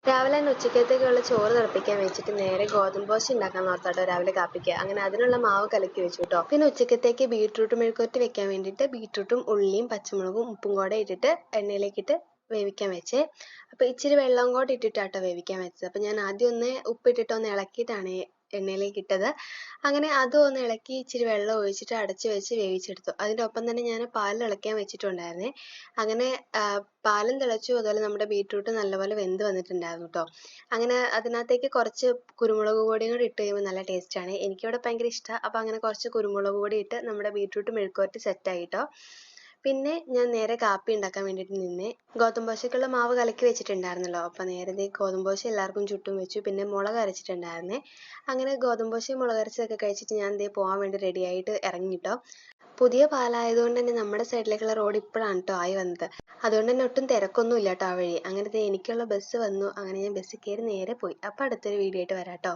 രാവിലെ തന്നെ ഉച്ചക്കത്തേക്കുള്ള ചോറ് തിളപ്പിക്കാൻ വെച്ചിട്ട് നേരെ ഗോതമ്പ് ദോശ ഉണ്ടാക്കാൻ ഓർത്താട്ടോ രാവിലെ കാപ്പിക്ക്. അങ്ങനെ അതിനുള്ള മാവ് കലക്കി വെച്ചു കേട്ടോ. പിന്നെ ഉച്ചക്കത്തേക്ക് ബീട്രൂട്ട് മെഴുക്കുവരട്ടി വെക്കാൻ വേണ്ടിയിട്ട് ബീട്രൂട്ടും ഉള്ളിയും പച്ചമുളകും ഉപ്പും കൂടെ ഇട്ടിട്ട് എണ്ണയിലേക്കിട്ട് വേവിക്കാൻ വെച്ചേ. അപ്പോൾ ഇച്ചിരി വെള്ളം കൂടെ ഇട്ടിട്ടാട്ടോ വേവിക്കാൻ വെച്ചത്. അപ്പോൾ ഞാൻ ആദ്യം ഒന്ന് ഉപ്പിട്ടിട്ട് ഒന്ന് ഇളക്കിയിട്ടാണ് എണ്ണയിലേക്ക് ഇട്ടത്. അങ്ങനെ അതും ഒന്ന് ഇളക്കി ഇച്ചിരി വെള്ളം ഒഴിച്ചിട്ട് അടച്ച് വെച്ച് വേവിച്ചെടുത്തു. അതിൻ്റെ ഒപ്പം തന്നെ ഞാൻ പാൽ തിളയ്ക്കാൻ വെച്ചിട്ടുണ്ടായിരുന്നേ. അങ്ങനെ പാലും തിളച്ചു, അതുപോലെ നമ്മുടെ ബീട്രൂട്ട് നല്ലപോലെ വെന്ത് വന്നിട്ടുണ്ടായിരുന്നു കേട്ടോ. അങ്ങനെ അതിനകത്തേക്ക് കുറച്ച് കുരുമുളക് പൊടിയും കൂടി ഇട്ട് കഴിയുമ്പോൾ നല്ല ടേസ്റ്റാണ്. എനിക്കിവിടെ ഭയങ്കര ഇഷ്ടമാണ്. അപ്പോൾ അങ്ങനെ കുറച്ച് കുരുമുളക് പൊടി ഇട്ട് നമ്മുടെ ബീട്രൂട്ട് മെഴുക്കുവരട്ടി സെറ്റായി കേട്ടോ. പിന്നെ ഞാൻ നേരെ കാപ്പി ഉണ്ടാക്കാൻ വേണ്ടിയിട്ട് നിന്നേ. ഗോതമ്പ് ദോശയ്ക്കുള്ള മാവ് കലക്കി വെച്ചിട്ടുണ്ടായിരുന്നല്ലോ. അപ്പോൾ നേരെ ഗോതമ്പ് ദോശ എല്ലാവർക്കും ചുട്ടും വെച്ചു. പിന്നെ മുളക് അരച്ചിട്ടുണ്ടായിരുന്നേ. അങ്ങനെ ഗോതമ്പ് ദോശയും മുളക് അരച്ചതൊക്കെ കഴിച്ചിട്ട് ഞാൻ പോകാൻ വേണ്ടി റെഡി ആയിട്ട് ഇറങ്ങിട്ടോ. പുതിയ പാലായതുകൊണ്ട് തന്നെ നമ്മുടെ സൈഡിലേക്കുള്ള റോഡ് ഇപ്പോഴാണ് കേട്ടോ ആയി വന്നത്. അതുകൊണ്ട് തന്നെ ഒട്ടും തിരക്കൊന്നും ഇല്ല കേട്ടോ ആ വഴി. അങ്ങനെ എനിക്കുള്ള ബസ് വന്നു. അങ്ങനെ ഞാൻ ബസ്സിൽ കയറി നേരെ പോയി. അപ്പോൾ അടുത്തൊരു വീഡിയോ ആയിട്ട് വരാം കേട്ടോ.